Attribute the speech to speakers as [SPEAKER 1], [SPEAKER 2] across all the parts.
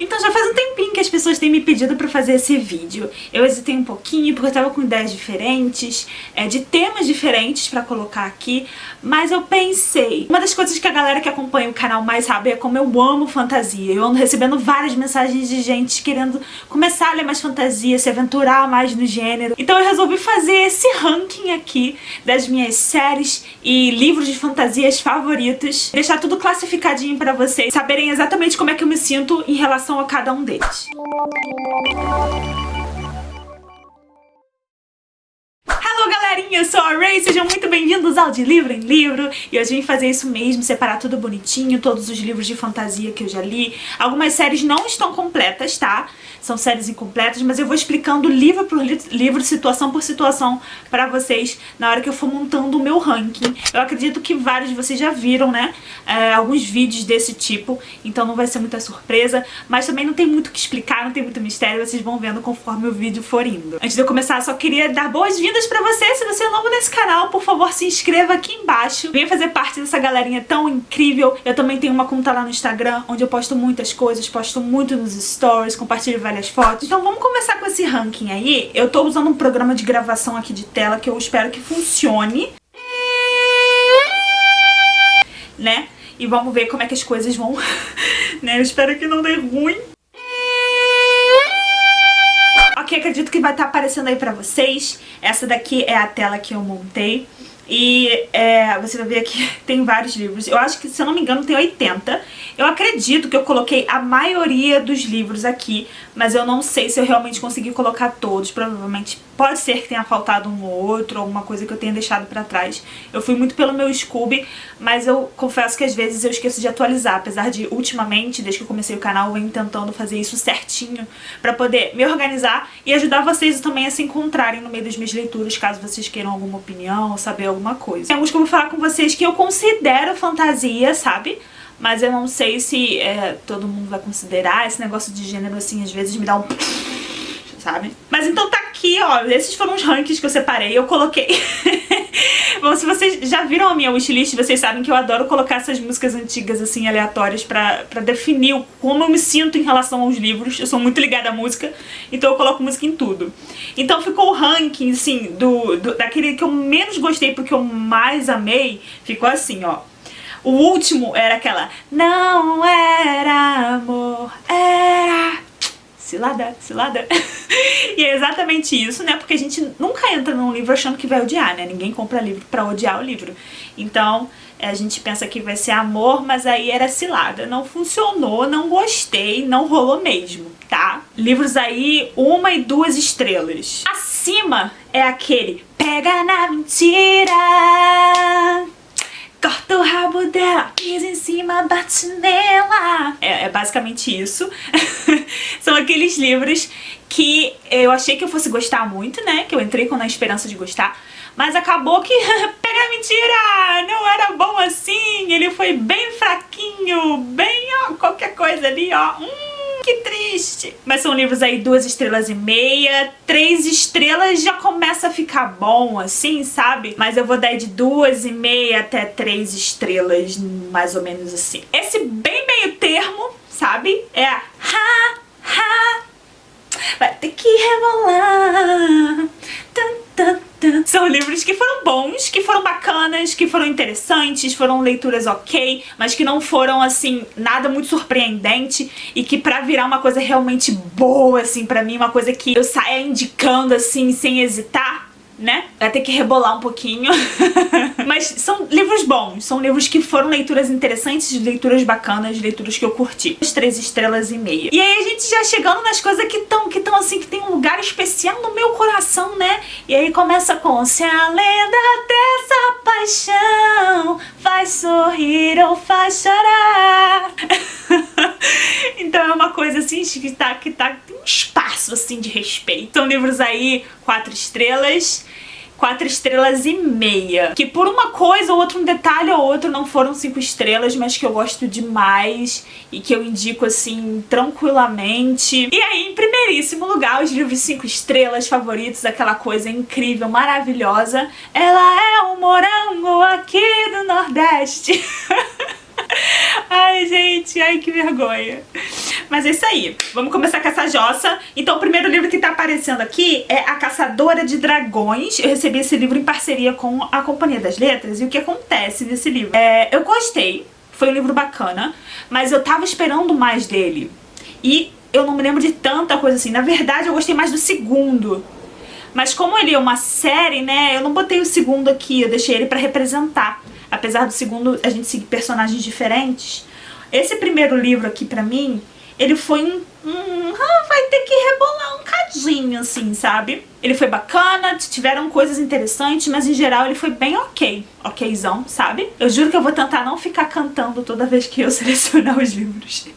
[SPEAKER 1] Então já faz um tempinho que as pessoas têm me pedido pra fazer esse vídeo. Eu hesitei um pouquinho porque eu tava com ideias diferentes, de temas diferentes pra colocar aqui, mas eu pensei, uma das coisas que a galera que acompanha o canal mais sabe é como eu amo fantasia. Eu ando recebendo várias mensagens de gente querendo começar a ler mais fantasia, se aventurar mais no gênero. Então eu resolvi fazer esse ranking aqui das minhas séries e livros de fantasias favoritos, deixar tudo classificadinho pra vocês saberem exatamente como é que eu me sinto em relação a cada um deles. Hello galerinha, eu sou a Ray, sejam muito bem-vindos ao De Livro em Livro. E hoje eu vim fazer isso mesmo, separar tudo bonitinho, todos os livros de fantasia que eu já li. Algumas séries não estão completas, tá? São séries incompletas, mas eu vou explicando livro por livro, situação por situação pra vocês na hora que eu for montando o meu ranking. Eu acredito que vários de vocês já viram, né? Alguns vídeos desse tipo, então não vai ser muita surpresa, mas também não tem muito o que explicar, não tem muito mistério, vocês vão vendo conforme o vídeo for indo. Antes de eu começar, só queria dar boas-vindas pra você. Se você é novo nesse canal, por favor, se inscreva aqui embaixo. Venha fazer parte dessa galerinha tão incrível. Eu também tenho uma conta lá no Instagram, onde eu posto muitas coisas, posto muito nos stories, compartilho várias fotos. Então vamos começar com esse ranking aí. Eu tô usando um programa de gravação aqui de tela que eu espero que funcione, né? E vamos ver como é que as coisas vão, né? Eu espero que não dê ruim. Ok, acredito que vai estar aparecendo aí pra vocês. Essa daqui é a tela que eu montei. E você vai ver aqui, tem vários livros. Eu acho que, se eu não me engano, tem 80. Eu acredito que eu coloquei a maioria dos livros aqui, mas eu não sei se eu realmente consegui colocar todos. Provavelmente pode ser que tenha faltado um ou outro, alguma coisa que eu tenha deixado pra trás. Eu fui muito pelo meu Scooby, mas eu confesso que às vezes eu esqueço de atualizar. Apesar de, ultimamente, desde que eu comecei o canal, eu venho tentando fazer isso certinho pra poder me organizar e ajudar vocês também a se encontrarem no meio das minhas leituras, caso vocês queiram alguma opinião ou saber alguma coisa. Tem alguns que eu vou falar com vocês que eu considero fantasia, sabe? Mas eu não sei se todo mundo vai considerar. Esse negócio de gênero, assim, às vezes me dá um... sabe? Mas então tá aqui, ó. Esses foram os rankings que eu separei. Eu coloquei... Bom, se vocês já viram a minha wishlist, vocês sabem que eu adoro colocar essas músicas antigas, assim, aleatórias pra definir como eu me sinto em relação aos livros. Eu sou muito ligada à música, então eu coloco música em tudo. Então ficou o ranking, assim, daquele que eu menos gostei pro que eu mais amei, ficou assim, ó. O último era aquela não era amor, era... cilada, cilada. E é exatamente isso, né? Porque a gente nunca entra num livro achando que vai odiar, né? Ninguém compra livro pra odiar o livro. Então, a gente pensa que vai ser amor, mas aí era cilada. Não funcionou, não gostei, não rolou mesmo, tá? Livros aí, 1 e 2 estrelas. Acima é aquele pega na mentira, corta o rabo dela, pisa em cima, bate nela. É basicamente isso. São aqueles livros que eu achei que eu fosse gostar muito, né? Que eu entrei com a esperança de gostar. Mas acabou que, pega mentira, não era bom assim. Ele foi bem fraquinho, bem, ó, qualquer coisa ali, ó. Que triste. Mas são livros aí 2 estrelas e meia, 3 estrelas já começa a ficar bom, assim, sabe? Mas eu vou dar de 2,5 até 3 estrelas, mais ou menos assim. Esse bem meio termo, sabe? É a vai ter que rebolar. São livros que foram bons, que foram bacanas, que foram interessantes, foram leituras ok, mas que não foram, assim, nada muito surpreendente e que pra virar uma coisa realmente boa, assim, pra mim, uma coisa que eu saia indicando, assim, sem hesitar, né? Vai ter que rebolar um pouquinho. Mas são livros bons, são livros que foram leituras interessantes, leituras bacanas, leituras que eu curti. 3 estrelas e meia. E aí a gente já chegando nas coisas que estão assim, que tem um lugar especial no meu coração, né? E aí começa com: se a lenda dessa paixão faz sorrir ou faz chorar. Então é uma coisa assim que tem um espaço assim de respeito. São livros aí 4 estrelas, 4 estrelas e meia. Que por uma coisa ou outra, um detalhe ou outro, não foram 5 estrelas, mas que eu gosto demais e que eu indico assim tranquilamente. E aí, em primeiríssimo lugar, os livros 5 estrelas favoritos, aquela coisa incrível, maravilhosa. Ela é um morango aqui do Nordeste. Ai, gente, ai, que vergonha. Mas é isso aí, vamos começar com essa jossa. Então o primeiro livro que tá aparecendo aqui é A Caçadora de Dragões. Eu recebi esse livro em parceria com a Companhia das Letras. E o que acontece nesse livro? Eu gostei, foi um livro bacana, mas eu tava esperando mais dele. E eu não me lembro de tanta coisa assim. Na verdade, eu gostei mais do segundo. Mas como ele é uma série, né, eu não botei o segundo aqui, eu deixei ele pra representar. Apesar do segundo a gente seguir personagens diferentes. Esse primeiro livro aqui pra mim, ele foi vai ter que rebolar um cadinho, assim, sabe? Ele foi bacana, tiveram coisas interessantes, mas em geral ele foi bem okzão, sabe? Eu juro que eu vou tentar não ficar cantando toda vez que eu selecionar os livros.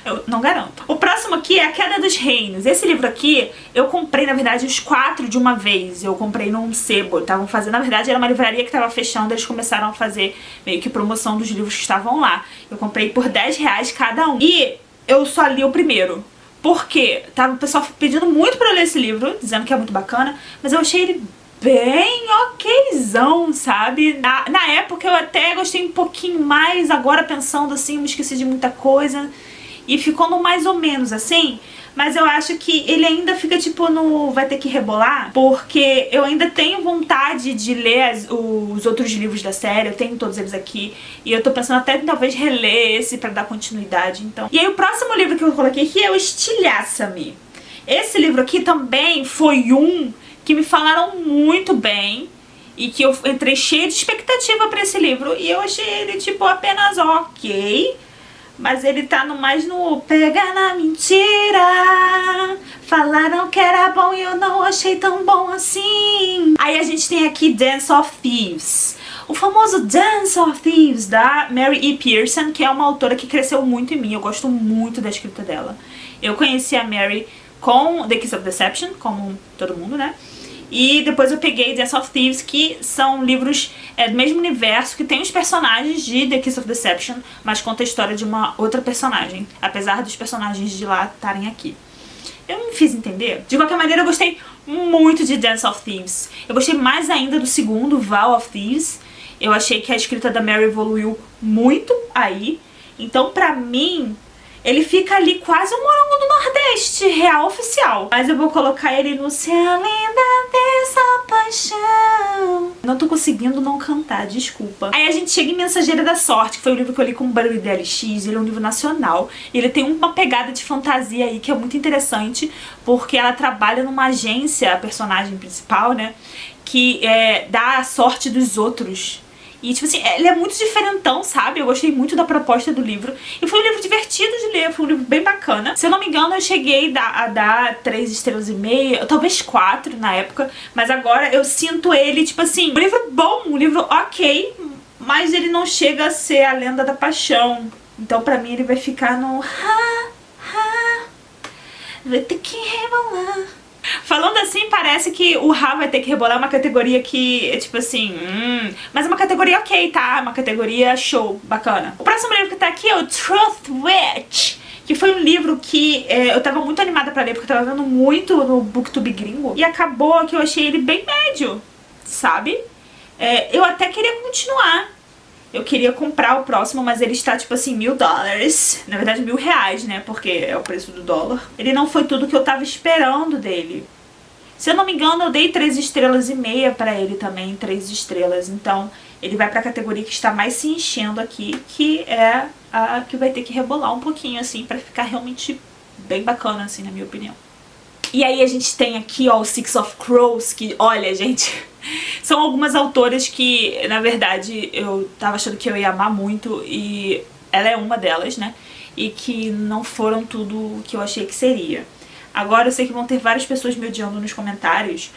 [SPEAKER 1] Eu não garanto. O próximo aqui é A Queda dos Reinos. Esse livro aqui, eu comprei, na verdade, os 4 de uma vez. Eu comprei num sebo. Estavam fazendo, na verdade, era uma livraria que tava fechando, eles começaram a fazer meio que promoção dos livros que estavam lá. Eu comprei por R$10 cada um. E eu só li o primeiro. Porque tava o pessoal pedindo muito pra eu ler esse livro, dizendo que é muito bacana, mas eu achei ele bem okzão, sabe? Na época eu até gostei um pouquinho mais, agora pensando assim, eu me esqueci de muita coisa. E ficou no mais ou menos assim. Mas eu acho que ele ainda fica tipo no vai ter que rebolar, porque eu ainda tenho vontade de ler os outros livros da série, eu tenho todos eles aqui, e eu tô pensando até em talvez reler esse pra dar continuidade, então. E aí o próximo livro que eu coloquei aqui é o Estilhaça-me. Esse livro aqui também foi um que me falaram muito bem, e que eu entrei cheia de expectativa pra esse livro, e eu achei ele tipo apenas ok. Mas ele tá mais no pega na mentira. Falaram que era bom e eu não achei tão bom assim. Aí a gente tem aqui Dance of Thieves. O famoso Dance of Thieves da Mary E. Pearson, que é uma autora que cresceu muito em mim. Eu gosto muito da escrita dela. Eu conheci a Mary com The Kiss of Deception, como todo mundo, né? E depois eu peguei Dance of Thieves, que são livros do mesmo universo, que tem os personagens de The Kiss of Deception, mas conta a história de uma outra personagem, apesar dos personagens de lá estarem aqui. Eu me fiz entender? De qualquer maneira, eu gostei muito de Dance of Thieves. Eu gostei mais ainda do segundo, Vow of Thieves. Eu achei que a escrita da Mary evoluiu muito aí. Então, pra mim, ele fica ali quase um Morango do Nordeste, real oficial. Mas eu vou colocar ele no Se Linda Dessa Paixão. Não tô conseguindo não cantar, desculpa. Aí a gente chega em Mensageira da Sorte, que foi o livro que eu li com o Barulho DLX. Ele é um livro nacional. Ele tem uma pegada de fantasia aí que é muito interessante, porque ela trabalha numa agência, a personagem principal, né, que dá a sorte dos outros. E, tipo assim, ele é muito diferentão, sabe? Eu gostei muito da proposta do livro. E foi um livro divertido de ler, foi um livro bem bacana. Se eu não me engano, eu cheguei a dar 3,5 estrelas, talvez 4 na época. Mas agora eu sinto ele, tipo assim, um livro bom, um livro ok, mas ele não chega a ser a Lenda da Paixão. Então pra mim ele vai ficar no vai ter que rebolar. Falando assim, parece que o Ra vai ter que rebolar uma categoria que é tipo assim, mas é uma categoria ok, tá? Uma categoria show, bacana. O próximo livro que tá aqui é o Truth Witch, que foi um livro que eu tava muito animada pra ler, porque eu tava vendo muito no Booktube gringo, e acabou que eu achei ele bem médio, sabe? Eu até queria continuar. Eu queria comprar o próximo, mas ele está tipo assim, $1000. Na verdade, R$1000, né? Porque é o preço do dólar. Ele não foi tudo que eu tava esperando dele. Se eu não me engano, eu dei 3,5 estrelas pra ele também, 3 estrelas. Então, ele vai pra categoria que está mais se enchendo aqui, que é a que vai ter que rebolar um pouquinho, assim, pra ficar realmente bem bacana, assim, na minha opinião. E aí a gente tem aqui, ó, o Six of Crows, que, olha, gente, são algumas autoras que, na verdade, eu tava achando que eu ia amar muito, e ela é uma delas, né, e que não foram tudo o que eu achei que seria. Agora eu sei que vão ter várias pessoas me odiando nos comentários,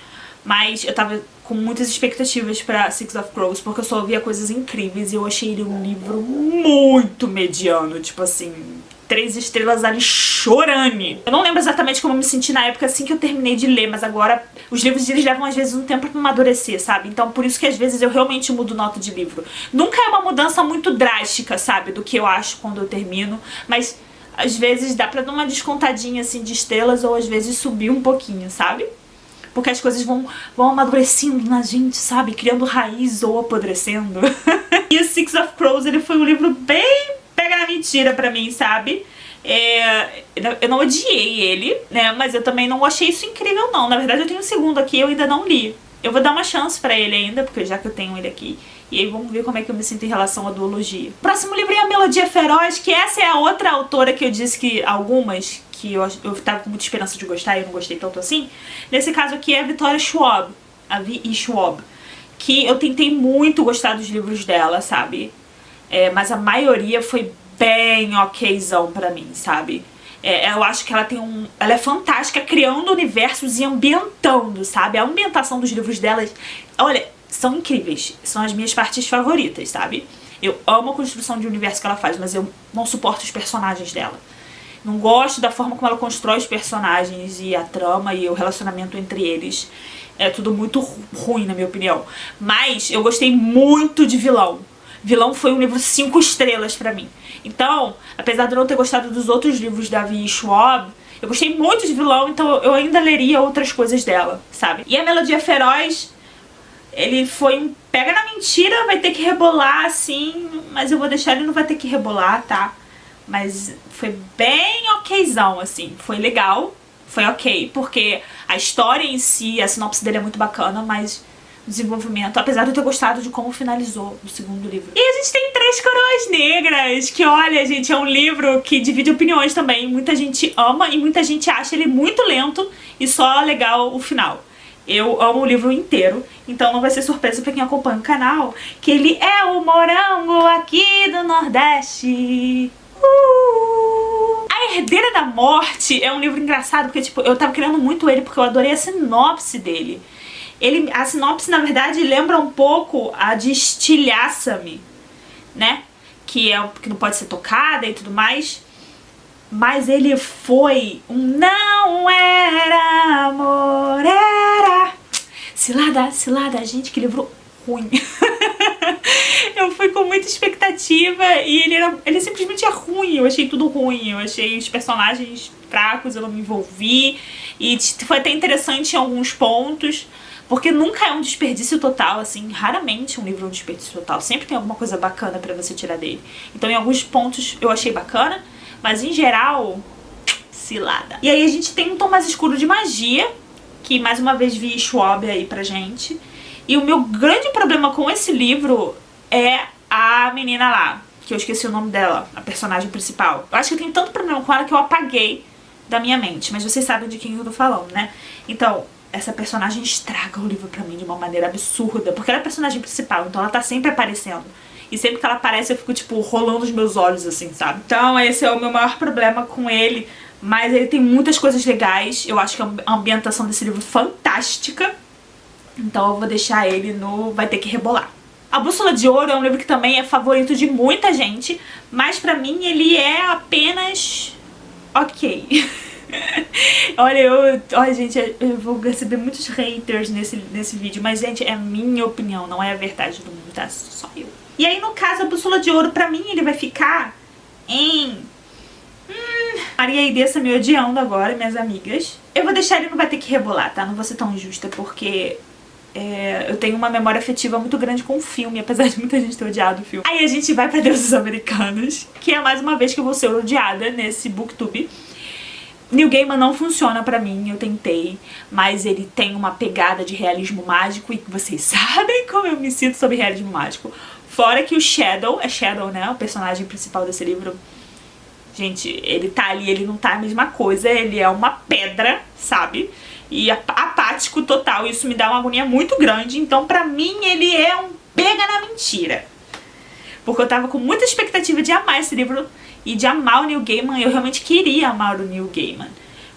[SPEAKER 1] mas eu tava com muitas expectativas pra Six of Crows, porque eu só ouvia coisas incríveis, e eu achei ele um livro muito mediano, tipo assim, 3 estrelas ali chorane. Eu não lembro exatamente como eu me senti na época assim que eu terminei de ler, mas agora os livros eles levam às vezes um tempo pra amadurecer, sabe? Então por isso que às vezes eu realmente mudo nota de livro. Nunca é uma mudança muito drástica, sabe? Do que eu acho quando eu termino, mas às vezes dá pra dar uma descontadinha assim de estrelas ou às vezes subir um pouquinho, sabe? Porque as coisas vão amadurecendo na gente, sabe? Criando raiz ou apodrecendo. E o Six of Crows, ele foi um livro bem pega na mentira pra mim, sabe? Eu não odiei ele, né? Mas eu também não achei isso incrível, não. Na verdade, eu tenho um segundo aqui, eu ainda não li. Eu vou dar uma chance pra ele ainda, porque já que eu tenho ele aqui. E aí vamos ver como é que eu me sinto em relação à duologia. Próximo livro é A Melodia Feroz, que essa é a outra autora que eu disse que algumas que eu tava com muita esperança de gostar e eu não gostei tanto assim. Nesse caso aqui é a Victoria Schwab, a V.E. Schwab, que eu tentei muito gostar dos livros dela, sabe? Mas a maioria foi bem okzão pra mim, sabe? Eu acho que ela ela é fantástica criando universos e ambientando, sabe? A ambientação dos livros delas, olha, são incríveis. São as minhas partes favoritas, sabe? Eu amo a construção de universo que ela faz, mas eu não suporto os personagens dela. Não gosto da forma como ela constrói os personagens e a trama e o relacionamento entre eles. É tudo muito ruim, na minha opinião. Mas eu gostei muito de Vilão. Vilão foi um livro 5 estrelas pra mim. Então, apesar de eu não ter gostado dos outros livros da V.E. Schwab, eu gostei muito de Vilão, então eu ainda leria outras coisas dela, sabe? E A Melodia Feroz, ele foi um pega na mentira, vai ter que rebolar assim, mas eu vou deixar ele não vai ter que rebolar, tá? Mas foi bem okzão, assim, foi legal, foi ok, porque a história em si, a sinopse dele é muito bacana, mas o desenvolvimento, apesar de eu ter gostado de como finalizou o segundo livro. E a gente tem Três Coroas Negras, que olha, gente, é um livro que divide opiniões também. Muita gente ama e muita gente acha ele muito lento e só legal o final. Eu amo o livro inteiro, então não vai ser surpresa pra quem acompanha o canal que ele é o morango aqui do Nordeste. A Herdeira da Morte é um livro engraçado, porque tipo, eu tava querendo muito ele porque eu adorei a sinopse dele. A sinopse, na verdade, lembra um pouco a de Estilhaça-me, né? Que não pode ser tocada e tudo mais. Mas ele foi um não era amor, era cilada, gente, que livro ruim. Eu fui com muita expectativa e ele simplesmente é ruim. Eu achei tudo ruim, eu achei os personagens fracos, eu não me envolvi. E foi até interessante em alguns pontos, porque nunca é um desperdício total, assim, raramente um livro é um desperdício total. Sempre tem alguma coisa bacana pra você tirar dele. Então em alguns pontos eu achei bacana, mas em geral, cilada. E aí a gente tem um tom mais escuro de magia, que mais uma vez vi Schwab aí pra gente. E o meu grande problema com esse livro é a menina lá, que eu esqueci o nome dela, a personagem principal. Eu acho que eu tenho tanto problema com ela que eu apaguei da minha mente, mas vocês sabem de quem eu tô falando, né? Então, essa personagem estraga o livro pra mim de uma maneira absurda, porque ela é a personagem principal, então ela tá sempre aparecendo. E sempre que ela aparece eu fico, tipo, rolando os meus olhos, assim, sabe? Então esse é o meu maior problema com ele, mas ele tem muitas coisas legais. Eu acho que a ambientação desse livro é fantástica, então eu vou deixar ele no Vai Ter Que Rebolar. A Bússola de Ouro é um livro que também é favorito de muita gente, mas pra mim ele é apenas ok. Olha, gente, eu vou receber muitos haters nesse vídeo, mas, gente, é minha opinião, não é a verdade do mundo, tá? Só eu. E aí, no caso, a Bússola de Ouro, pra mim, ele vai ficar em... Maria e Dessa me odiando agora, minhas amigas. Eu vou deixar ele no Vai Ter Que Rebolar, tá? Não vou ser tão injusta, porque... eu tenho uma memória afetiva muito grande com o filme, apesar de muita gente ter odiado o filme. Aí a gente vai pra Deuses Americanos, que é mais uma vez que eu vou ser odiada nesse booktube. Neil Gaiman não funciona pra mim, eu tentei, mas ele tem uma pegada de realismo mágico e vocês sabem como eu me sinto sobre realismo mágico. Fora que o Shadow, é Shadow, né, o personagem principal desse livro, gente, ele tá ali, ele não tá a mesma coisa, ele é uma pedra, sabe? E apático total, isso me dá uma agonia muito grande, então pra mim ele é um pega na mentira. Porque eu tava com muita expectativa de amar esse livro e de amar o Neil Gaiman, eu realmente queria amar o Neil Gaiman.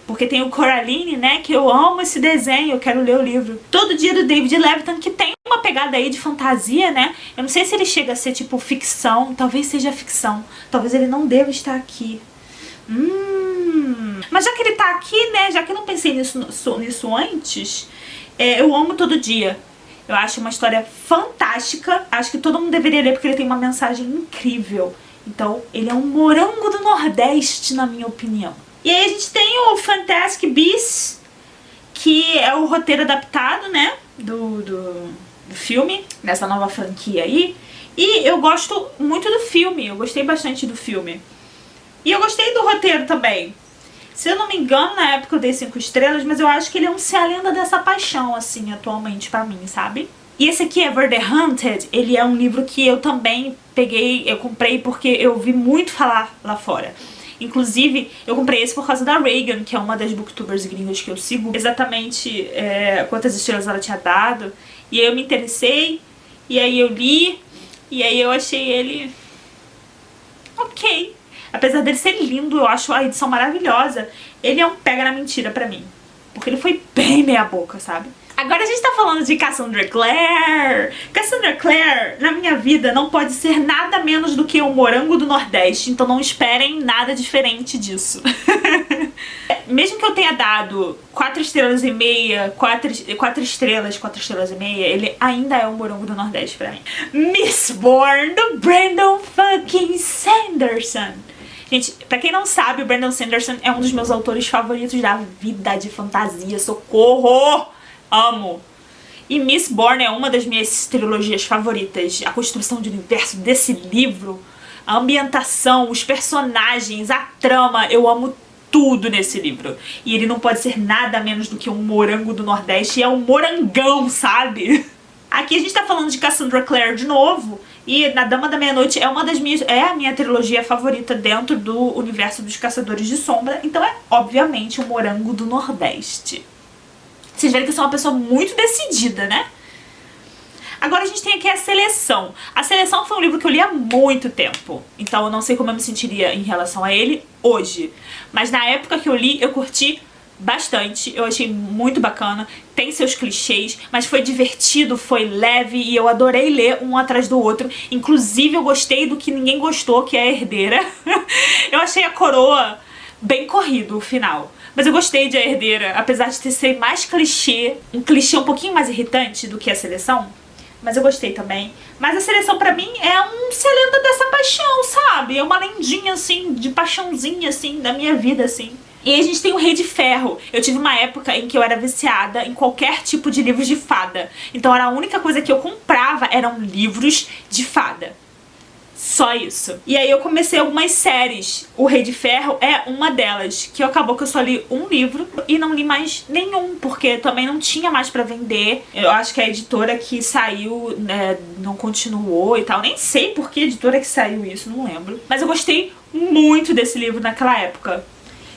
[SPEAKER 1] Porque tem o Coraline, né, que eu amo esse desenho, eu quero ler o livro. Todo Dia do David Levitan, que tem uma pegada aí de fantasia, né? Eu não sei se ele chega a ser tipo ficção, talvez seja ficção. Talvez ele não deva estar aqui. Mas já que ele tá aqui, né, já que eu não pensei nisso antes, eu amo Todo Dia. Eu acho uma história fantástica, acho que todo mundo deveria ler porque ele tem uma mensagem incrível. Então, ele é um morango do Nordeste, na minha opinião. E aí a gente tem o Fantastic Beasts, que é o roteiro adaptado, né, do filme, dessa nova franquia aí. E eu gosto muito do filme, eu gostei bastante do filme. E eu gostei do roteiro também. Se eu não me engano, na época eu dei 5 estrelas, mas eu acho que ele é um Se a Lenda dessa Paixão, assim, atualmente pra mim, sabe? E esse aqui, Ever the Hunted, ele é um livro que eu também eu comprei porque eu vi muito falar lá fora. Inclusive, eu comprei esse por causa da Reagan, que é uma das booktubers gringas que eu sigo, exatamente quantas estrelas ela tinha dado. E aí eu me interessei, e aí eu li, e aí eu achei ele ok. Apesar dele ser lindo, eu acho a edição maravilhosa, ele é um pega na mentira pra mim. Porque ele foi bem meia boca, sabe? Agora a gente tá falando de Cassandra Clare. Cassandra Clare, na minha vida, não pode ser nada menos do que o morango do Nordeste, então não esperem nada diferente disso. Mesmo que eu tenha dado 4 estrelas e meia, 4 estrelas e meia, ele ainda é o morango do Nordeste pra mim. Mistborn, do Brandon fucking Sanderson. Gente, pra quem não sabe, o Brandon Sanderson é um dos meus autores favoritos da vida de fantasia. Socorro! Amo! E Mistborn é uma das minhas trilogias favoritas. A construção de universo desse livro, a ambientação, os personagens, a trama, eu amo tudo nesse livro. E ele não pode ser nada menos do que um morango do Nordeste. E é um morangão, sabe? Aqui a gente tá falando de Cassandra Clare de novo. E Na Dama da Meia-Noite é a minha trilogia favorita dentro do universo dos Caçadores de Sombra. Então é, obviamente, o morango do Nordeste. Vocês veem que eu sou uma pessoa muito decidida, né? Agora a gente tem aqui a Seleção. A Seleção foi um livro que eu li há muito tempo. Então eu não sei como eu me sentiria em relação a ele hoje. Mas na época que eu li, eu curti bastante. Eu achei muito bacana. Tem seus clichês, mas foi divertido, foi leve e eu adorei ler um atrás do outro. Inclusive eu gostei do que ninguém gostou, que é a Herdeira. Eu achei a coroa bem corrido o final. Mas eu gostei de A Herdeira, apesar de ter sido mais clichê, um clichê um pouquinho mais irritante do que a Seleção. Mas eu gostei também. Mas a Seleção pra mim é um Se a Lenda dessa Paixão, sabe? É uma lendinha assim, de paixãozinha assim, da minha vida assim. E aí a gente tem o Rei de Ferro. Eu tive uma época em que eu era viciada em qualquer tipo de livros de fada. Então a única coisa que eu comprava eram livros de fada. Só isso. E aí eu comecei algumas séries. O Rei de Ferro é uma delas, que acabou que eu só li um livro e não li mais nenhum, porque também não tinha mais pra vender. Eu acho que a editora que saiu, né, não continuou e tal. Nem sei por que editora que saiu isso, não lembro. Mas eu gostei muito desse livro naquela época.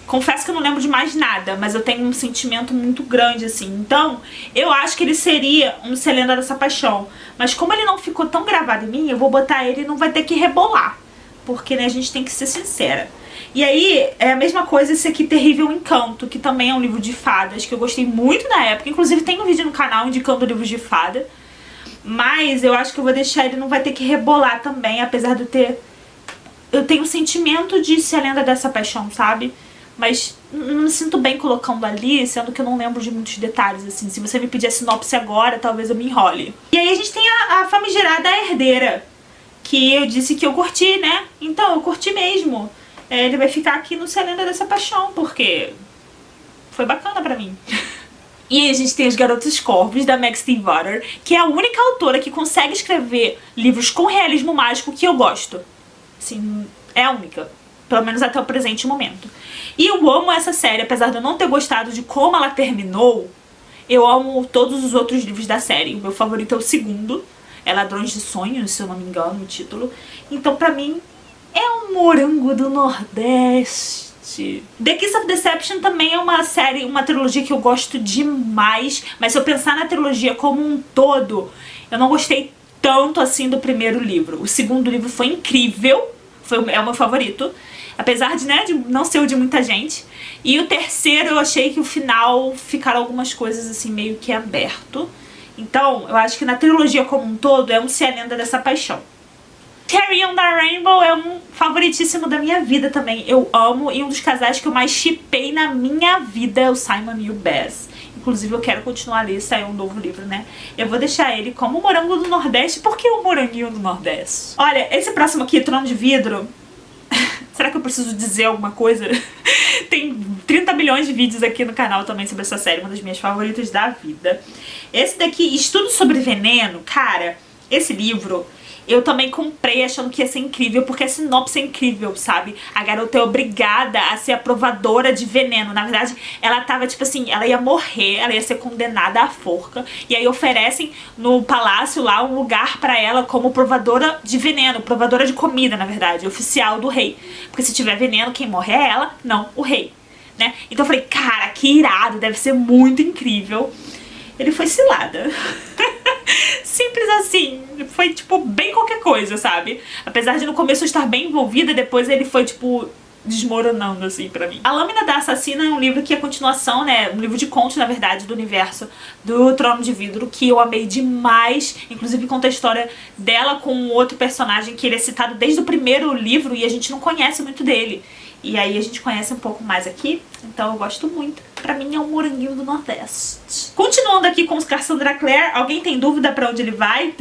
[SPEAKER 1] Confesso que eu não lembro de mais nada, mas eu tenho um sentimento muito grande, assim. Então, eu acho que ele seria um Se a Lenda dessa Paixão. Mas como ele não ficou tão gravado em mim, eu vou botar ele e não vai ter que rebolar. Porque, né, a gente tem que ser sincera. E aí, é a mesma coisa esse aqui, Terrível Encanto, que também é um livro de fadas, que eu gostei muito na época. Inclusive, tem um vídeo no canal indicando livros de fada. Mas eu acho que eu vou deixar ele, não vai ter que rebolar também, apesar de eu tenho um sentimento de Se a Lenda dessa Paixão, sabe? Mas não me sinto bem colocando ali, sendo que eu não lembro de muitos detalhes, assim. Se você me pedir a sinopse agora, talvez eu me enrole. E aí a gente tem a famigerada Herdeira, que eu disse que eu curti, né? Então, eu curti mesmo. Ele vai ficar aqui no Se a Lenda dessa Paixão, porque foi bacana pra mim. E aí a gente tem Os Garotos Corvos, da Meg Stiefvater, que é a única autora que consegue escrever livros com realismo mágico que eu gosto. Assim, é a única. Pelo menos até o presente momento. E eu amo essa série, apesar de eu não ter gostado de como ela terminou, eu amo todos os outros livros da série. O meu favorito é o segundo, é Ladrões de Sonhos, se eu não me engano, o título. Então pra mim, é um morango do Nordeste. The Kiss of Deception também é uma série, uma trilogia que eu gosto demais, mas se eu pensar na trilogia como um todo, eu não gostei tanto assim do primeiro livro. O segundo livro foi incrível, é o meu favorito. Apesar de, né, de não ser o de muita gente. E o terceiro eu achei que o final ficaram algumas coisas assim meio que aberto. Então eu acho que na trilogia como um todo é um Se a Lenda dessa Paixão. Carry on the Rainbow é um favoritíssimo da minha vida também. Eu amo, e um dos casais que eu mais shippei na minha vida é o Simon e o Baz. Inclusive eu quero continuar a ler, sair um novo livro, né? Eu vou deixar ele como o morango do Nordeste, porque é o moranguinho do Nordeste. Olha, esse próximo aqui, Trono de Vidro... Será que eu preciso dizer alguma coisa? Tem 30 milhões de vídeos aqui no canal também sobre essa série, uma das minhas favoritas da vida. Esse daqui, Estudo sobre Veneno, cara, esse livro, Eu também comprei achando que ia ser incrível, porque a sinopse é incrível, sabe? A garota é obrigada a ser a provadora de veneno. Na verdade, ela tava, tipo assim, ela ia morrer, ela ia ser condenada à forca. E aí oferecem no palácio lá um lugar pra ela como provadora de veneno, provadora de comida, na verdade, oficial do rei. Porque se tiver veneno, quem morre é ela, não o rei, né? Então eu falei, cara, que irado, deve ser muito incrível. Ele foi cilada. Simples assim, foi tipo bem qualquer coisa, sabe? Apesar de no começo eu estar bem envolvida, depois ele foi tipo desmoronando assim pra mim. A Lâmina da Assassina é um livro que é continuação, né, um livro de contos na verdade do universo do Trono de Vidro, que eu amei demais, inclusive conta a história dela com um outro personagem que ele é citado desde o primeiro livro e a gente não conhece muito dele. E aí a gente conhece um pouco mais aqui, então eu gosto muito. Pra mim é um moranguinho do Nordeste. Continuando aqui com os Cassandra Clare, alguém tem dúvida pra onde ele vai?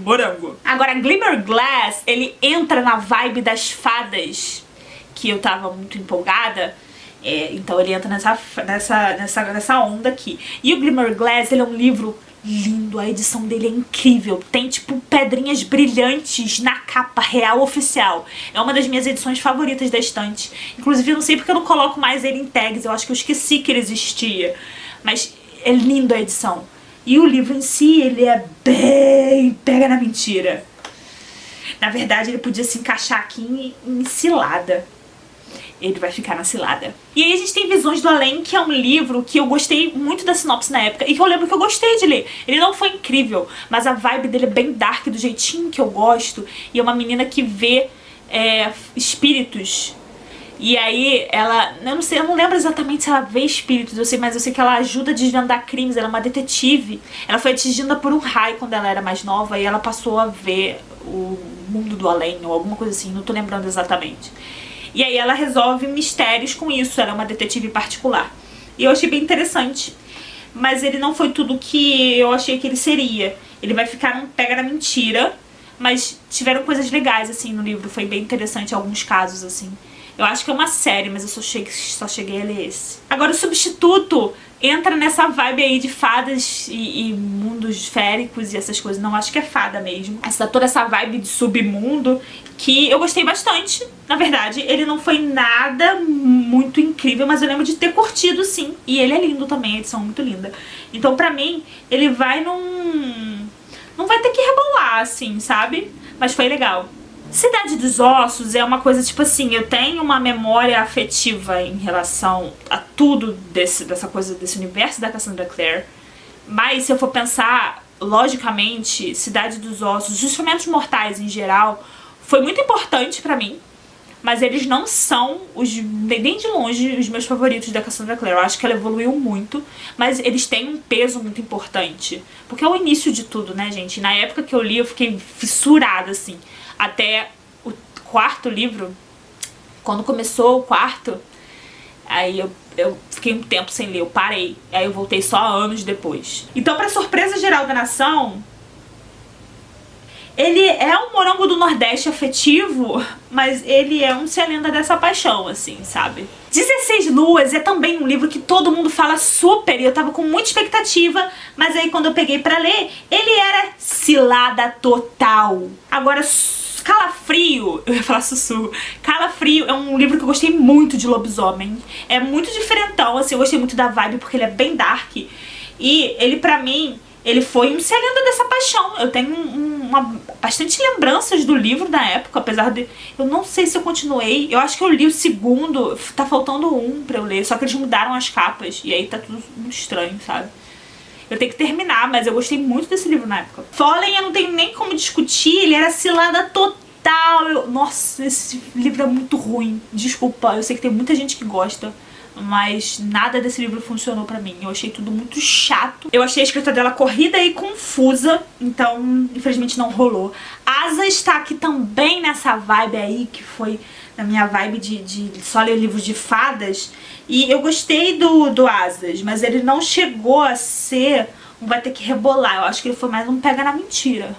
[SPEAKER 1] Morango. Agora, Glimmer Glass, ele entra na vibe das fadas, que eu tava muito empolgada. Então ele entra nessa onda aqui. E o Glimmer Glass, ele é um livro lindo, a edição dele é incrível. Tem tipo pedrinhas brilhantes na capa real oficial. É uma das minhas edições favoritas da estante. Inclusive eu não sei porque eu não coloco mais ele em tags, eu acho que eu esqueci que ele existia. Mas é lindo a edição. E o livro em si, ele é bem pega na mentira. Na verdade ele podia se encaixar aqui em Cilada. Ele vai ficar na cilada. E aí a gente tem Visões do Além, que é um livro que eu gostei muito da sinopse na época e que eu lembro que eu gostei de ler. Ele não foi incrível, mas a vibe dele é bem dark, do jeitinho que eu gosto. E é uma menina que vê espíritos. E aí ela, eu não lembro exatamente se ela vê espíritos, mas eu sei que ela ajuda a desvendar crimes, ela é uma detetive. Ela foi atingida por um raio quando ela era mais nova e ela passou a ver o mundo do além ou alguma coisa assim, não tô lembrando exatamente. E aí ela resolve mistérios com isso, ela é uma detetive particular. E eu achei bem interessante, mas ele não foi tudo que eu achei que ele seria. Ele vai ficar num pega na mentira, mas tiveram coisas legais assim no livro, foi bem interessante em alguns casos assim. Eu acho que é uma série, mas eu só cheguei a ler esse. Agora o Substituto entra nessa vibe aí de fadas e mundos féricos e essas coisas. Não, acho que é fada mesmo. Toda essa vibe de submundo que eu gostei bastante. Na verdade, ele não foi nada muito incrível, mas eu lembro de ter curtido sim. E ele é lindo também, a edição é muito linda. Então pra mim, ele vai não vai ter que rebolar assim, sabe? Mas foi legal. Cidade dos Ossos é uma coisa tipo assim, eu tenho uma memória afetiva em relação a tudo dessa coisa, desse universo da Cassandra Clare, mas se eu for pensar logicamente, Cidade dos Ossos, os Instrumentos Mortais em geral, foi muito importante pra mim, mas eles não são nem de longe os meus favoritos da Cassandra Clare. Eu acho que ela evoluiu muito, mas eles têm um peso muito importante, porque é o início de tudo, né, gente? Na época que eu li, eu fiquei fissurada, assim. Até o quarto livro, quando começou o quarto, aí eu fiquei um tempo sem ler, eu parei. Aí eu voltei só anos depois. Então, pra surpresa geral da nação, ele é um morango do Nordeste afetivo, mas ele é um se alenda dessa paixão, assim, sabe? 16 Luas é também um livro que todo mundo fala super e eu tava com muita expectativa, mas aí quando eu peguei pra ler, ele era cilada total. Agora, Calafrio, eu ia falar sussurro, Calafrio é um livro que eu gostei muito de lobisomem. É muito diferentão, assim, eu gostei muito da vibe porque ele é bem dark. E ele, pra mim, ele foi um se alenda dessa paixão. Eu tenho bastante lembranças do livro da época, apesar de... Eu não sei se eu continuei. Eu acho que eu li o segundo, tá faltando um pra eu ler, só que eles mudaram as capas. E aí tá tudo muito estranho, sabe? Eu tenho que terminar, mas eu gostei muito desse livro na época. Fallen eu não tenho nem como discutir, ele era cilada total. Nossa, esse livro é muito ruim. Desculpa, eu sei que tem muita gente que gosta, mas nada desse livro funcionou pra mim. Eu achei tudo muito chato. Eu achei a escrita dela corrida e confusa, então infelizmente não rolou. Asa está aqui também nessa vibe aí, que foi na minha vibe de só ler livros de fadas. E eu gostei do Asas, mas ele não chegou a ser um vai ter que rebolar. Eu acho que ele foi mais um pega na mentira.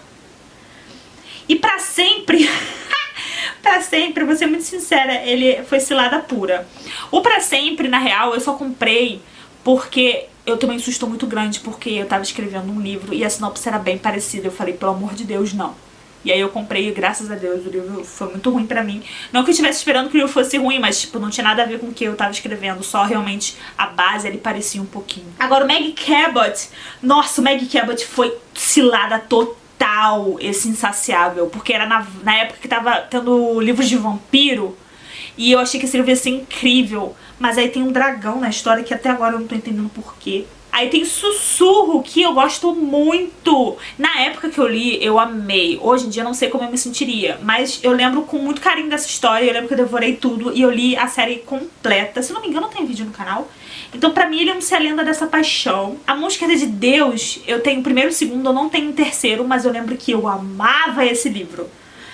[SPEAKER 1] E pra sempre... Pra Sempre, vou ser muito sincera, ele foi cilada pura. O Pra Sempre, na real, eu só comprei porque eu tomei um susto muito grande, porque eu tava escrevendo um livro e a sinopse era bem parecida. Eu falei, pelo amor de Deus, não. E aí eu comprei e graças a Deus o livro foi muito ruim pra mim. Não que eu estivesse esperando que o livro fosse ruim, mas tipo, não tinha nada a ver com o que eu tava escrevendo. Só realmente a base ali parecia um pouquinho. Agora o Meg Cabot, nossa, o Meg Cabot foi cilada total, esse Insaciável. Porque era na época que tava tendo livros de vampiro. E eu achei que esse livro ia ser incrível. Mas aí tem um dragão na história que até agora eu não tô entendendo porquê. Aí tem Sussurro, que eu gosto muito. Na época que eu li, eu amei. Hoje em dia eu não sei como eu me sentiria, mas eu lembro com muito carinho dessa história. Eu lembro que eu devorei tudo e eu li a série completa. Se não me engano, tem vídeo no canal. Então pra mim ele é um ser a lenda dessa paixão. A Mão Esquerda de Deus, eu tenho o primeiro e o segundo, eu não tenho o terceiro, mas eu lembro que eu amava esse livro.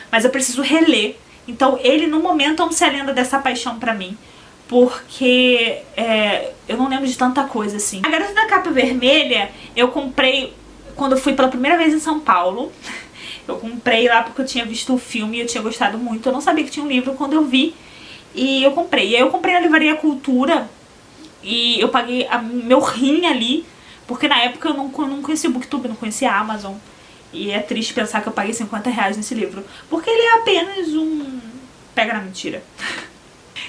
[SPEAKER 1] Mas eu preciso reler. Então ele no momento é um ser a lenda dessa paixão pra mim. Porque eu não lembro de tanta coisa assim. A Garota da Capa Vermelha eu comprei quando eu fui pela primeira vez em São Paulo. Eu comprei lá porque eu tinha visto o filme e eu tinha gostado muito. Eu não sabia que tinha um livro quando eu vi. E eu comprei. E aí eu comprei na Livraria Cultura. E eu paguei meu rim ali. Porque na época eu não conhecia o Booktube, não conhecia a Amazon. E é triste pensar que eu paguei R$50 nesse livro. Porque ele é apenas um... Pega na mentira.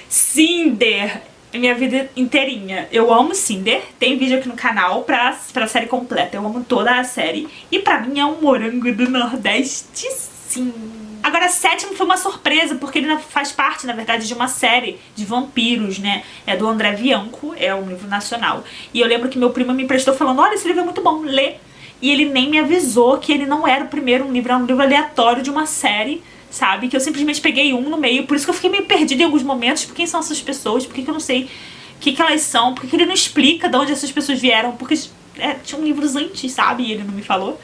[SPEAKER 1] Cinder, minha vida inteirinha. Eu amo Cinder, tem vídeo aqui no canal pra série completa. Eu amo toda a série. E pra mim é um morango do Nordeste, sim. Agora, Sétimo foi uma surpresa, porque ele faz parte, na verdade, de uma série de vampiros, né? É do André Bianco, é um livro nacional. E eu lembro que meu primo me emprestou falando, olha, esse livro é muito bom, lê. E ele nem me avisou que ele não era o primeiro livro, era um livro aleatório de uma série, sabe? Que eu simplesmente peguei um no meio, por isso que eu fiquei meio perdida em alguns momentos. Por quem são essas pessoas? Por que eu não sei o que elas são? Por que ele não explica de onde essas pessoas vieram? Porque tinham livros antes, sabe? E ele não me falou.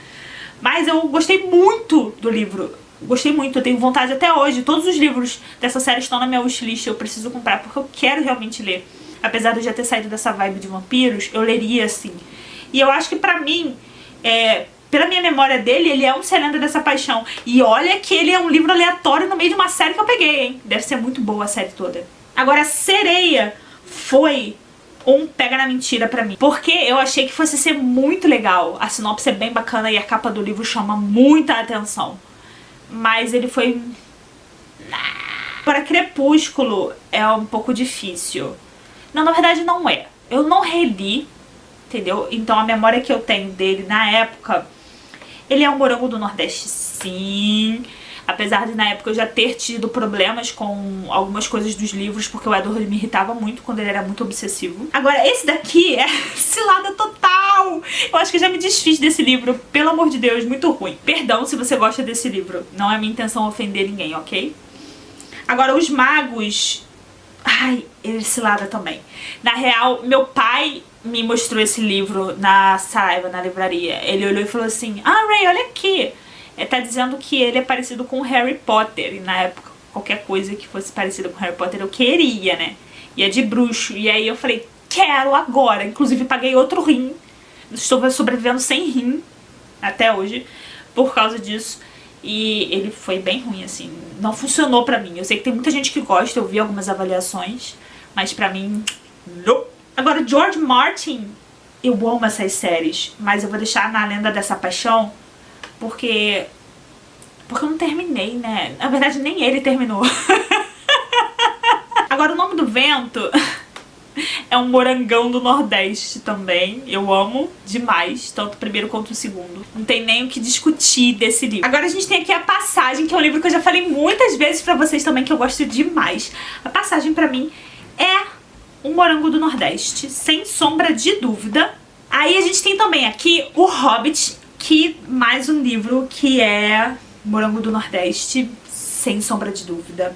[SPEAKER 1] Mas eu gostei muito do livro. Gostei muito, eu tenho vontade até hoje. Todos os livros dessa série estão na minha wishlist. Eu preciso comprar porque eu quero realmente ler. Apesar de eu já ter saído dessa vibe de vampiros, eu leria assim. E eu acho que pra mim... pela minha memória dele, ele é um ser a lenda dessa paixão. E olha que ele é um livro aleatório no meio de uma série que eu peguei, hein? Deve ser muito boa a série toda. Agora, Sereia foi um pega na mentira pra mim. Porque eu achei que fosse ser muito legal. A sinopse é bem bacana e a capa do livro chama muita atenção. Mas ele foi... Para Crepúsculo é um pouco difícil. Não, na verdade não é. Eu não reli, entendeu? Então a memória que eu tenho dele na época... Ele é um morango do Nordeste, sim. Apesar de na época eu já ter tido problemas com algumas coisas dos livros, porque o Edward me irritava muito quando ele era muito obsessivo. Agora, esse daqui é cilada total. Eu acho que eu já me desfiz desse livro, pelo amor de Deus, muito ruim. Perdão se você gosta desse livro. Não é minha intenção ofender ninguém, ok? Agora, Os Magos... Ai, ele é cilada também. Na real, meu pai me mostrou esse livro na Saraiva, na livraria. Ele olhou e falou assim, ah, Ray, olha aqui. Tá dizendo que ele é parecido com Harry Potter. E na época, qualquer coisa que fosse parecida com Harry Potter eu queria, né? E é de bruxo. E aí eu falei, quero agora. Inclusive paguei outro rim. Estou sobrevivendo sem rim até hoje por causa disso. E ele foi bem ruim, assim. Não funcionou pra mim. Eu sei que tem muita gente que gosta, eu vi algumas avaliações. Mas pra mim, não. Agora, George Martin, eu amo essas séries. Mas eu vou deixar na Lenda dessa Paixão. Porque eu não terminei, né? Na verdade, nem ele terminou. Agora, O Nome do Vento é um morangão do Nordeste também. Eu amo demais, tanto o primeiro quanto o segundo. Não tem nem o que discutir desse livro. Agora a gente tem aqui A Passagem, que é um livro que eu já falei muitas vezes pra vocês também, que eu gosto demais. A Passagem, pra mim, é um morango do Nordeste, sem sombra de dúvida. Aí a gente tem também aqui O Hobbit, que mais um livro que é morango do Nordeste, sem sombra de dúvida.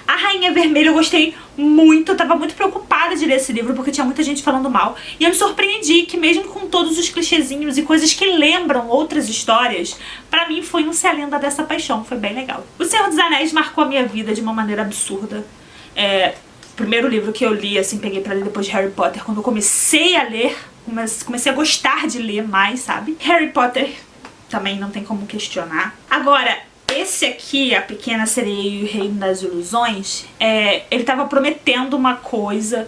[SPEAKER 1] A Rainha Vermelha eu gostei muito, eu tava muito preocupada de ler esse livro porque tinha muita gente falando mal. E eu me surpreendi que mesmo com todos os clichêzinhos e coisas que lembram outras histórias, pra mim foi um ser a lenda dessa paixão, foi bem legal. O Senhor dos Anéis marcou a minha vida de uma maneira absurda. O primeiro livro que eu li, assim, peguei pra ler depois de Harry Potter, quando eu comecei a ler, comecei a gostar de ler mais, sabe? Harry Potter também não tem como questionar. Agora, esse aqui, A Pequena Sereia e o Reino das Ilusões, ele tava prometendo uma coisa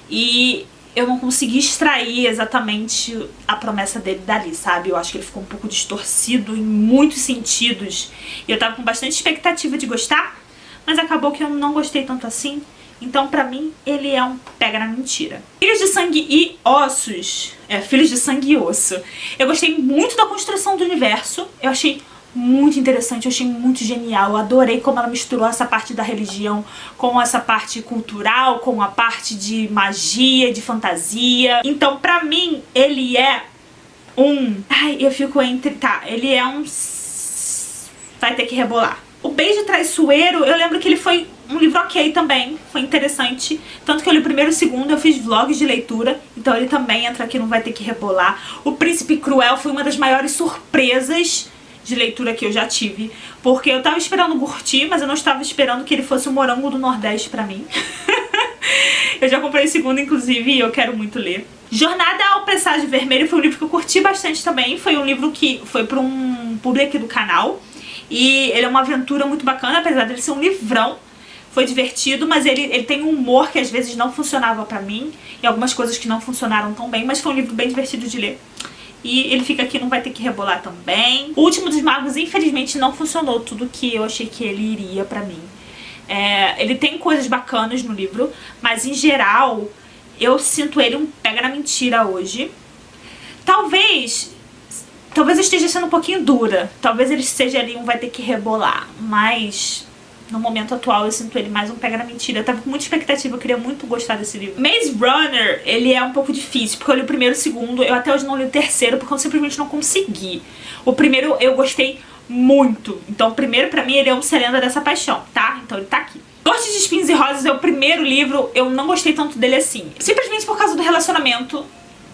[SPEAKER 1] e eu não consegui extrair exatamente a promessa dele dali, sabe? Eu acho que ele ficou um pouco distorcido em muitos sentidos. E eu tava com bastante expectativa de gostar, mas acabou que eu não gostei tanto assim. Então, pra mim, ele é um pega na mentira. Filhos de Sangue e Ossos. Filhos de Sangue e Osso. Eu gostei muito da construção do universo. Eu achei muito interessante, eu achei muito genial. Eu adorei como ela misturou essa parte da religião com essa parte cultural, com a parte de magia, de fantasia. Então, pra mim, ele é um... Ai, eu fico entre... Tá, ele é um... Vai ter que rebolar. O Beijo Traiçoeiro, eu lembro que ele foi um livro ok também, foi interessante. Tanto que eu li o primeiro e o segundo, eu fiz vlogs de leitura, então ele também entra aqui, não vai ter que rebolar. O Príncipe Cruel foi uma das maiores surpresas de leitura que eu já tive, porque eu tava esperando curtir, mas eu não estava esperando que ele fosse o Morango do Nordeste pra mim. Eu já comprei o segundo, inclusive, e eu quero muito ler. Jornada ao Presságio Vermelho foi um livro que eu curti bastante também, foi um livro que foi pra um publi aqui do canal, e ele é uma aventura muito bacana, apesar dele ser um livrão. Foi divertido, mas ele tem um humor que às vezes não funcionava pra mim, e algumas coisas que não funcionaram tão bem, mas foi um livro bem divertido de ler. E ele fica aqui, não vai ter que rebolar também. O Último dos Magos, infelizmente, não funcionou tudo que eu achei que ele iria pra mim. Ele tem coisas bacanas no livro, mas em geral, eu sinto ele um pega na mentira hoje. Talvez eu esteja sendo um pouquinho dura. Talvez ele seja ali um vai ter que rebolar, mas... No momento atual eu sinto ele mais um pega na mentira. Eu tava com muita expectativa, eu queria muito gostar desse livro. Maze Runner, ele é um pouco difícil, porque eu li o primeiro e o segundo. Eu até hoje não li o terceiro, porque eu simplesmente não consegui. O primeiro eu gostei muito. Então o primeiro pra mim ele é um Se a Lenda Dessa Paixão, tá? Então ele tá aqui. Corte de Espinhos e Rosas é o primeiro livro, eu não gostei tanto dele assim. Simplesmente por causa do relacionamento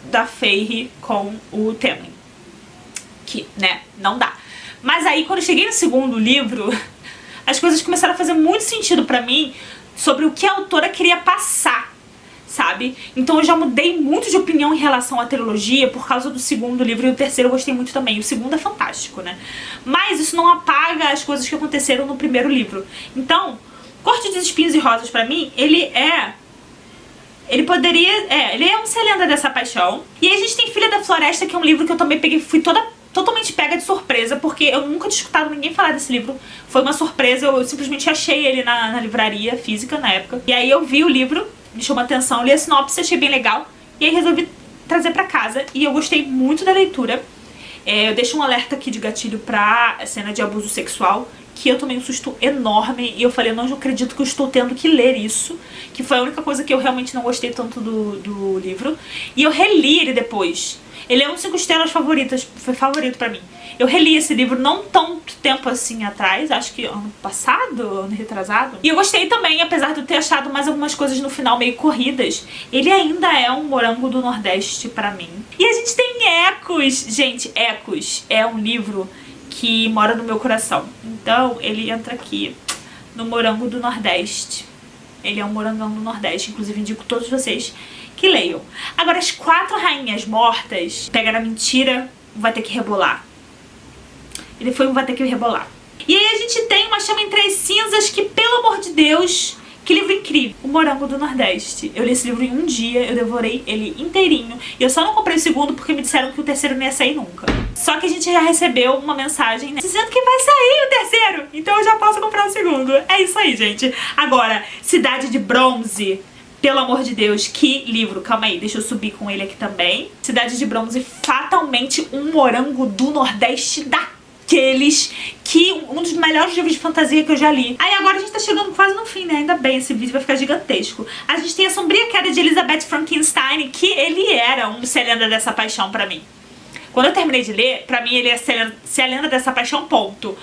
[SPEAKER 1] da Feyre com o Temlin. Que, né, não dá. Mas aí quando eu cheguei no segundo livro... As coisas começaram a fazer muito sentido pra mim sobre o que a autora queria passar, sabe? Então eu já mudei muito de opinião em relação à trilogia por causa do segundo livro, e o terceiro eu gostei muito também. O segundo é fantástico, né? Mas isso não apaga as coisas que aconteceram no primeiro livro. Então, Corte de Espinhos e Rosas pra mim, ele é um Se a Lenda Dessa Paixão. E aí a gente tem Filha da Floresta, que é um livro que eu também peguei, fui totalmente pega de surpresa, porque eu nunca tinha escutado ninguém falar desse livro. Foi uma surpresa, eu simplesmente achei ele na livraria física na época. E aí eu vi o livro, me chamou a atenção, li a sinopse, achei bem legal. E aí resolvi trazer pra casa, e eu gostei muito da leitura. Eu deixo um alerta aqui de gatilho pra cena de abuso sexual, que eu tomei um susto enorme, e eu falei, eu não acredito que eu estou tendo que ler isso, que foi a única coisa que eu realmente não gostei tanto do livro. E eu reli ele depois. Ele é um 5 estrelas favoritas, foi favorito pra mim. Eu reli esse livro não tanto tempo assim atrás, acho que ano passado, ano retrasado. E eu gostei também, apesar de eu ter achado mais algumas coisas no final meio corridas. Ele ainda é um Morango do Nordeste pra mim. E a gente tem Ecos. Gente, Ecos é um livro que mora no meu coração. Então ele entra aqui no Morango do Nordeste. Ele é um morangão do Nordeste, inclusive indico todos vocês que leiam. Agora, As Quatro Rainhas Mortas, pega na mentira, vai ter que rebolar. Ele foi um vai ter que rebolar. E aí a gente tem Uma Chama Entre as Cinzas, que, pelo amor de Deus, que livro incrível. O Morango do Nordeste. Eu li esse livro em um dia, eu devorei ele inteirinho. E eu só não comprei o segundo porque me disseram que o terceiro não ia sair nunca. Só que a gente já recebeu uma mensagem, né, dizendo que vai sair o terceiro. Então eu já posso comprar o segundo. É isso aí, gente. Agora, Cidade de Bronze. Pelo amor de Deus, que livro. Calma aí, deixa eu subir com ele aqui também. Cidade de Bronze, fatalmente um Morango do Nordeste daqueles que... um dos melhores livros de fantasia que eu já li. Aí agora a gente tá chegando quase no fim, né? Ainda bem, esse vídeo vai ficar gigantesco. A gente tem A Sombria Queda de Elizabeth Frankenstein, que ele era um Se a Lenda Dessa Paixão pra mim. Quando eu terminei de ler, pra mim ele é Se a Lenda Dessa Paixão, ponto.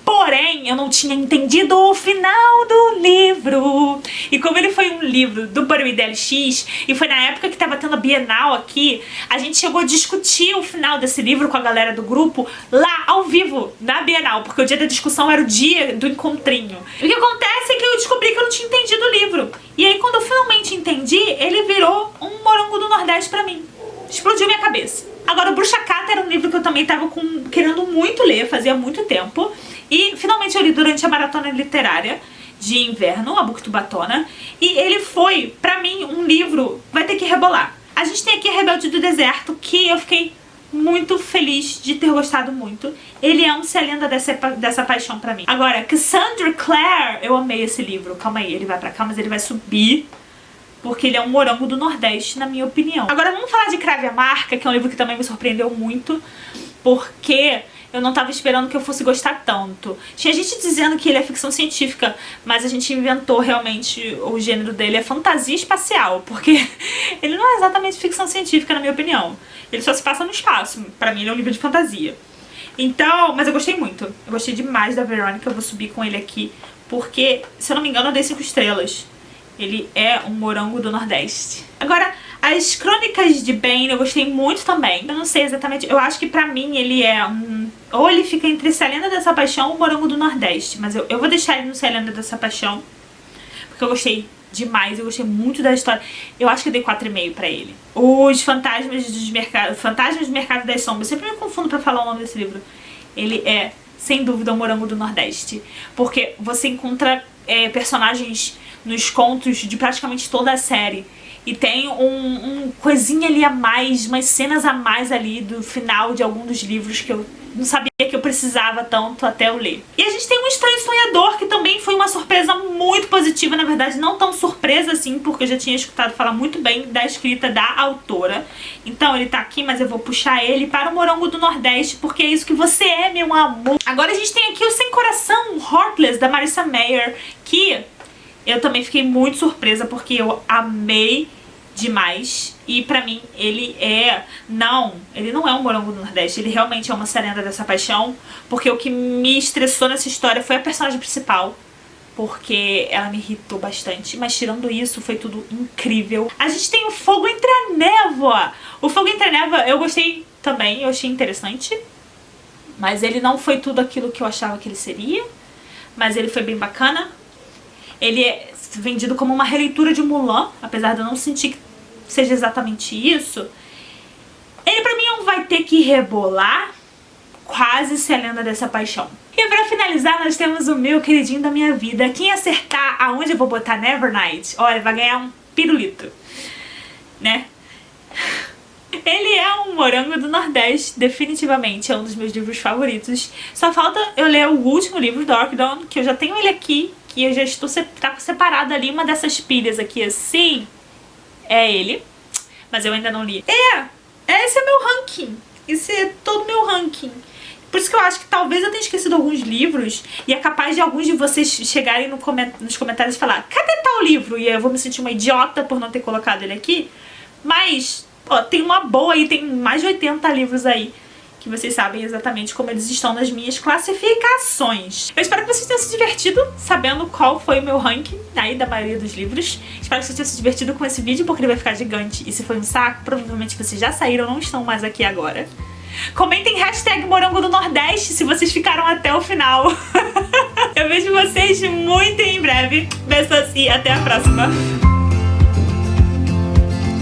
[SPEAKER 1] Porém, eu não tinha entendido o final do livro. E como ele foi um livro do Buddy DLX, e foi na época que tava tendo a Bienal aqui, a gente chegou a discutir o final desse livro com a galera do grupo lá, ao vivo, na Bienal, porque o dia da discussão era o dia do encontrinho. E o que acontece é que eu descobri que eu não tinha entendido o livro. E aí, quando eu finalmente entendi, ele virou um Morango do Nordeste pra mim. Explodiu minha cabeça. Agora, o Bruxa Cata era um livro que eu também tava querendo muito ler, fazia muito tempo. E finalmente eu li durante a maratona literária de inverno, a Booktubatona. E ele foi, pra mim, um livro... vai ter que rebolar. A gente tem aqui a Rebelde do Deserto, que eu fiquei muito feliz de ter gostado muito. Ele é um Se a Lenda dessa Paixão pra mim. Agora, Cassandra Clare, eu amei esse livro. Calma aí, ele vai pra cá, mas ele vai subir, porque ele é um morango do Nordeste, na minha opinião. Agora vamos falar de Crave a Marca, que é um livro que também me surpreendeu muito, porque eu não tava esperando que eu fosse gostar tanto. Tinha gente dizendo que ele é ficção científica, mas a gente inventou realmente, o gênero dele é fantasia espacial, porque ele não é exatamente ficção científica, na minha opinião. Ele só se passa no espaço. Pra mim ele é um livro de fantasia. Então, mas eu gostei muito. Eu gostei demais da Verônica, eu vou subir com ele aqui, porque, se eu não me engano, eu dei 5 estrelas. Ele é um morango do Nordeste. Agora, as Crônicas de Bane eu gostei muito também. Eu não sei exatamente, eu acho que pra mim ele é um... Ou ele fica entre Se a Lenda dessa Paixão ou o Morango do Nordeste. Mas eu vou deixar ele no Se a Lenda dessa Paixão, porque eu gostei demais, eu gostei muito da história. Eu acho que eu dei 4,5 pra ele. Os Fantasmas do Mercado das Sombras. Eu sempre me confundo pra falar o nome desse livro. Ele é, sem dúvida, o Morango do Nordeste. Porque você encontra personagens nos contos de praticamente toda a série. E tem um coisinha ali a mais, umas cenas a mais ali do final de algum dos livros que eu não sabia que eu precisava tanto até eu ler. E a gente tem um Estranho Sonhador, que também foi uma surpresa muito positiva, na verdade não tão surpresa assim, porque eu já tinha escutado falar muito bem da escrita da autora. Então ele tá aqui, mas eu vou puxar ele para o Morango do Nordeste, porque é isso que você é, meu amor. Agora a gente tem aqui o Sem Coração, Heartless, da Marissa Meyer, que eu também fiquei muito surpresa, porque eu amei demais. E pra mim ele não é um morango do Nordeste. Ele realmente é uma Se a Lenda dessa Paixão, porque o que me estressou nessa história foi a personagem principal, porque ela me irritou bastante. Mas tirando isso, foi tudo incrível. A gente tem o Fogo Entre a Névoa. O Fogo Entre a Névoa eu gostei também, eu achei interessante, mas ele não foi tudo aquilo que eu achava que ele seria. Mas ele foi bem bacana. Ele é vendido como uma releitura de Mulan, apesar de eu não sentir que seja exatamente isso. Ele pra mim não vai ter que rebolar, quase Se a Lenda dessa Paixão. E pra finalizar, nós temos o meu queridinho da minha vida. Quem acertar aonde eu vou botar Nevernight, olha, vai ganhar um pirulito, né? Ele é um morango do Nordeste, definitivamente é um dos meus livros favoritos. Só falta eu ler o último livro, Dark Dawn, que eu já tenho ele aqui, que eu já estou separado ali, uma dessas pilhas aqui assim, é ele, mas eu ainda não li. Esse é meu ranking, esse é todo meu ranking. Por isso que eu acho que talvez eu tenha esquecido alguns livros, e é capaz de alguns de vocês chegarem nos comentários e falar, cadê tal livro? E eu vou me sentir uma idiota por não ter colocado ele aqui, mas... Ó, tem uma boa aí, tem mais de 80 livros aí que vocês sabem exatamente como eles estão nas minhas classificações. Eu espero que vocês tenham se divertido sabendo qual foi o meu ranking aí da maioria dos livros. Espero que vocês tenham se divertido com esse vídeo, porque ele vai ficar gigante. E se foi um saco, provavelmente vocês já saíram, não estão mais aqui agora. Comentem hashtag Morango do Nordeste se vocês ficaram até o final. Eu vejo vocês muito em breve. Beijos e até a próxima.